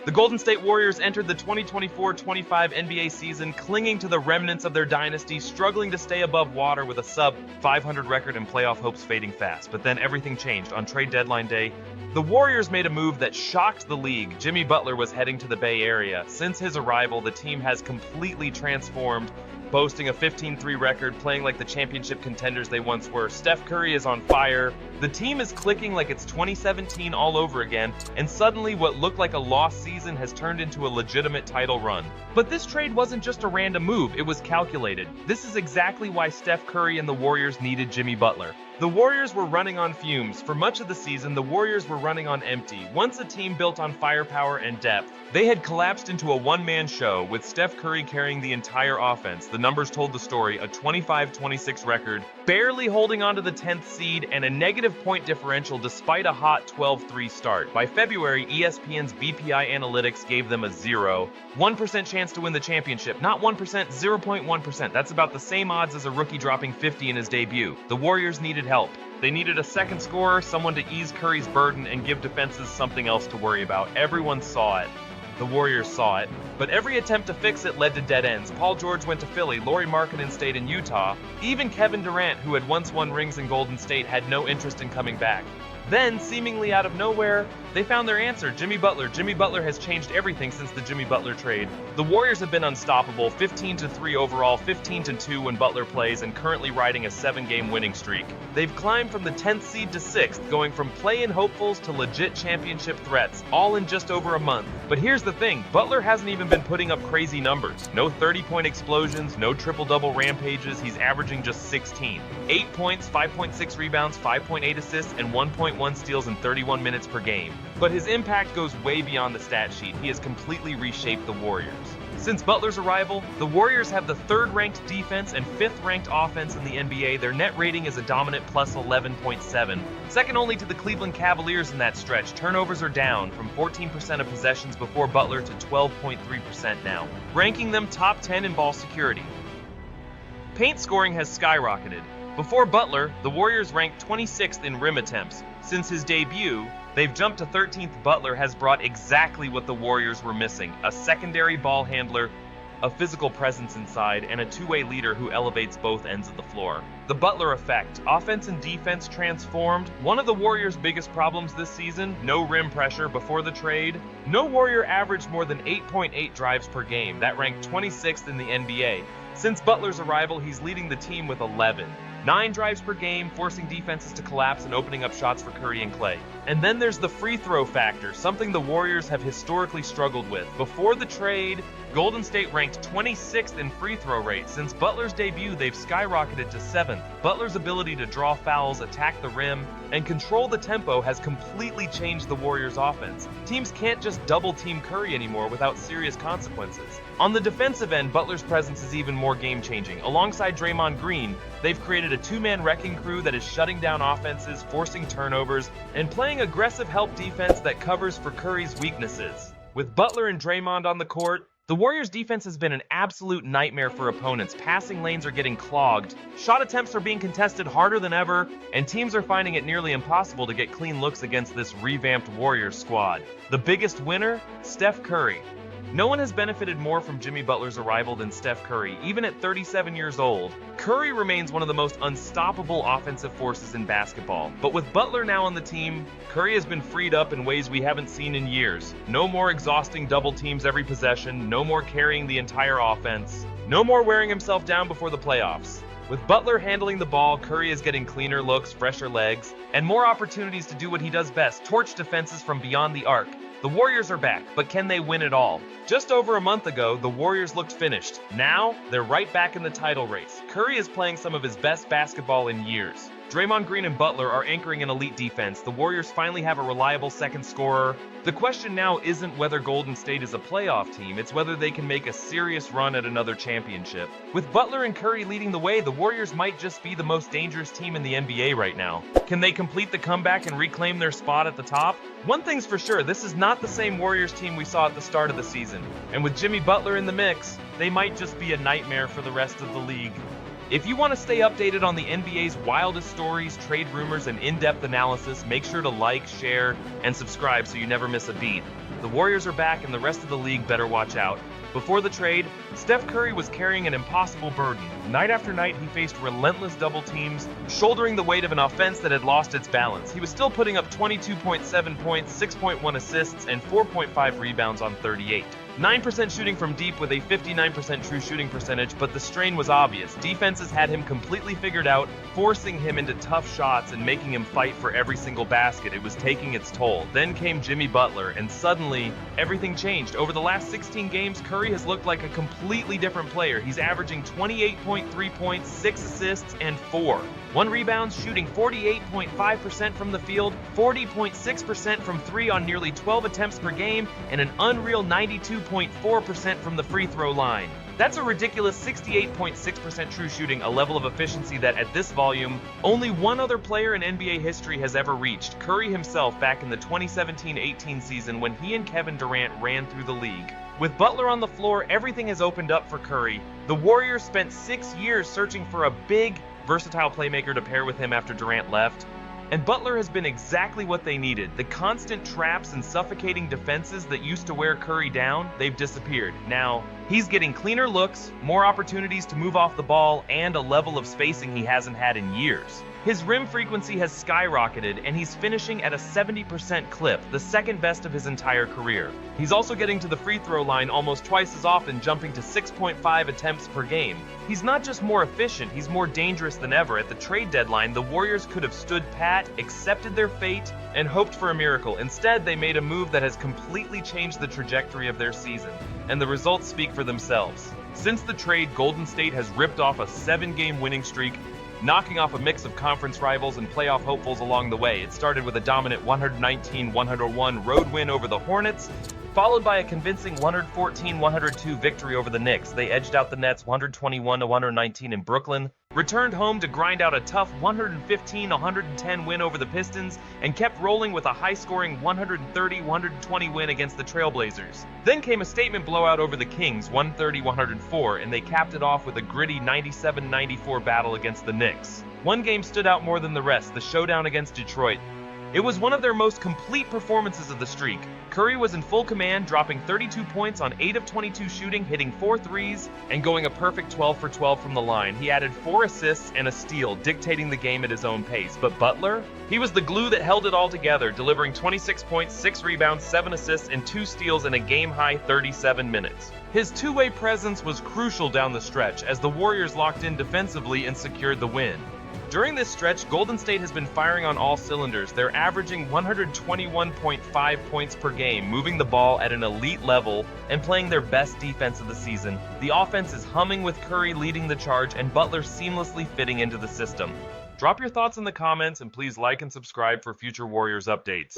The Golden State Warriors entered the 2024-25 NBA season clinging to the remnants of their dynasty, struggling to stay above water with a sub-500 record and playoff hopes fading fast. But then everything changed. On trade deadline day, the Warriors made a move that shocked the league. Jimmy Butler was heading to the Bay Area. Since his arrival, the team has completely transformed, boasting a 15-3 record, playing like the championship contenders they once were. Steph Curry is on fire. The team is clicking like it's 2017 all over again, and suddenly what looked like a lost season has turned into a legitimate title run. But this trade wasn't just a random move, it was calculated. This is exactly why Steph Curry and the Warriors needed Jimmy Butler. The Warriors were running on fumes. For much of the season, the Warriors were running on empty. Once a team built on firepower and depth, they had collapsed into a one-man show, with Steph Curry carrying the entire offense. The numbers told the story: a 25-26 record, barely holding on to the 10th seed, and a negative point differential despite a hot 12-3 start. By February, ESPN's BPI analytics gave them a 1% chance to win the championship. Not 1%, 0.1%. That's about the same odds as a rookie dropping 50 in his debut. The Warriors needed help. They needed a second scorer, someone to ease Curry's burden and give defenses something else to worry about. Everyone saw it. The Warriors saw it, but every attempt to fix it led to dead ends. Paul George went to Philly, Lauri Markkanen stayed in Utah. Even Kevin Durant, who had once won rings in Golden State, had no interest in coming back. Then, seemingly out of nowhere, they found their answer: Jimmy Butler. Jimmy Butler has changed everything since the Jimmy Butler trade. The Warriors have been unstoppable, 15-3 overall, 15-2 when Butler plays, and currently riding a 7-game winning streak. They've climbed from the 10th seed to 6th, going from play-in hopefuls to legit championship threats, all in just over a month. But here's the thing, Butler hasn't even been putting up crazy numbers. No 30-point explosions, no triple-double rampages, he's averaging just 16. 8 points, 5.6 rebounds, 5.8 assists, and 1.1 steals in 31 minutes per game. But his impact goes way beyond the stat sheet. He has completely reshaped the Warriors. Since Butler's arrival, the Warriors have the 3rd-ranked defense and 5th-ranked offense in the NBA. Their net rating is a dominant plus 11.7, second only to the Cleveland Cavaliers in that stretch. Turnovers are down from 14% of possessions before Butler to 12.3% now, ranking them top 10 in ball security. Paint scoring has skyrocketed. Before Butler, the Warriors ranked 26th in rim attempts. Since his debut, they've jumped to 13th. Butler has brought exactly what the Warriors were missing: a secondary ball handler, a physical presence inside, and a two-way leader who elevates both ends of the floor. The Butler effect. Offense and defense transformed. One of the Warriors' biggest problems this season: no rim pressure. Before the trade, no Warrior averaged more than 8.8 drives per game. That ranked 26th in the NBA. Since Butler's arrival, he's leading the team with 11. 9 drives per game, forcing defenses to collapse and opening up shots for Curry and Klay. And then there's the free throw factor, something the Warriors have historically struggled with. Before the trade, Golden State ranked 26th in free throw rate. Since Butler's debut, they've skyrocketed to 7th. Butler's ability to draw fouls, attack the rim, and control the tempo has completely changed the Warriors' offense. Teams can't just double-team Curry anymore without serious consequences. On the defensive end, Butler's presence is even more game-changing. Alongside Draymond Green, they've created a two-man wrecking crew that is shutting down offenses, forcing turnovers, and playing aggressive help defense that covers for Curry's weaknesses. With Butler and Draymond on the court, the Warriors' defense has been an absolute nightmare for opponents. Passing lanes are getting clogged, shot attempts are being contested harder than ever, and teams are finding it nearly impossible to get clean looks against this revamped Warriors squad. The biggest winner? Steph Curry. No one has benefited more from Jimmy Butler's arrival than Steph Curry. Even at 37 years old, Curry remains one of the most unstoppable offensive forces in basketball. But with Butler now on the team, Curry has been freed up in ways we haven't seen in years. No more exhausting double teams every possession, no more carrying the entire offense, no more wearing himself down before the playoffs. With Butler handling the ball, Curry is getting cleaner looks, fresher legs, and more opportunities to do what he does best: torch defenses from beyond the arc. The Warriors are back, but can they win it all? Just over a month ago, the Warriors looked finished. Now, they're right back in the title race. Curry is playing some of his best basketball in years. Draymond Green and Butler are anchoring an elite defense. The Warriors finally have a reliable second scorer. The question now isn't whether Golden State is a playoff team, it's whether they can make a serious run at another championship. With Butler and Curry leading the way, the Warriors might just be the most dangerous team in the NBA right now. Can they complete the comeback and reclaim their spot at the top? One thing's for sure, this is not the same Warriors team we saw at the start of the season. And with Jimmy Butler in the mix, they might just be a nightmare for the rest of the league. If you want to stay updated on the NBA's wildest stories, trade rumors, and in-depth analysis, make sure to like, share, and subscribe so you never miss a beat. The Warriors are back and the rest of the league better watch out. Before the trade, Steph Curry was carrying an impossible burden. Night after night, he faced relentless double teams, shouldering the weight of an offense that had lost its balance. He was still putting up 22.7 points, 6.1 assists, and 4.5 rebounds on 38. 9% shooting from deep with a 59% true shooting percentage, but the strain was obvious. Defenses had him completely figured out, forcing him into tough shots and making him fight for every single basket. It was taking its toll. Then came Jimmy Butler, and suddenly, everything changed. Over the last 16 games, Curry has looked like a completely different player. He's averaging 28.3 points, 6 assists, and 1 rebound, shooting 48.5% from the field, 40.6% from 3 on nearly 12 attempts per game, and an unreal 92.4% from the free throw line. That's a ridiculous 68.6% true shooting, a level of efficiency that, at this volume, only one other player in NBA history has ever reached, Curry himself back in the 2017-18 season when he and Kevin Durant ran through the league. With Butler on the floor, everything has opened up for Curry. The Warriors spent 6 years searching for a big, versatile playmaker to pair with him after Durant left. And Butler has been exactly what they needed. The constant traps and suffocating defenses that used to wear Curry down, they've disappeared. Now, he's getting cleaner looks, more opportunities to move off the ball, and a level of spacing he hasn't had in years. His rim frequency has skyrocketed, and he's finishing at a 70% clip, the second best of his entire career. He's also getting to the free throw line almost twice as often, jumping to 6.5 attempts per game. He's not just more efficient, he's more dangerous than ever. At the trade deadline, the Warriors could have stood pat, accepted their fate, and hoped for a miracle. Instead, they made a move that has completely changed the trajectory of their season, and the results speak for themselves. Since the trade, Golden State has ripped off a 7-game winning streak, knocking off a mix of conference rivals and playoff hopefuls along the way. It started with a dominant 119-101 road win over the Hornets, followed by a convincing 114-102 victory over the Knicks. They edged out the Nets 121-119 in Brooklyn, returned home to grind out a tough 115-110 win over the Pistons, and kept rolling with a high-scoring 130-120 win against the Trailblazers. Then came a statement blowout over the Kings, 130-104, and they capped it off with a gritty 97-94 battle against the Knicks. One game stood out more than the rest, the showdown against Detroit. It was one of their most complete performances of the streak. Curry was in full command, dropping 32 points on 8 of 22 shooting, hitting 4 threes, and going a perfect 12 for 12 from the line. He added 4 assists and a steal, dictating the game at his own pace. But Butler? He was the glue that held it all together, delivering 26 points, 6 rebounds, 7 assists, and 2 steals in a game-high 37 minutes. His two-way presence was crucial down the stretch as the Warriors locked in defensively and secured the win. During this stretch, Golden State has been firing on all cylinders. They're averaging 121.5 points per game, moving the ball at an elite level, and playing their best defense of the season. The offense is humming with Curry leading the charge and Butler seamlessly fitting into the system. Drop your thoughts in the comments and please like and subscribe for future Warriors updates.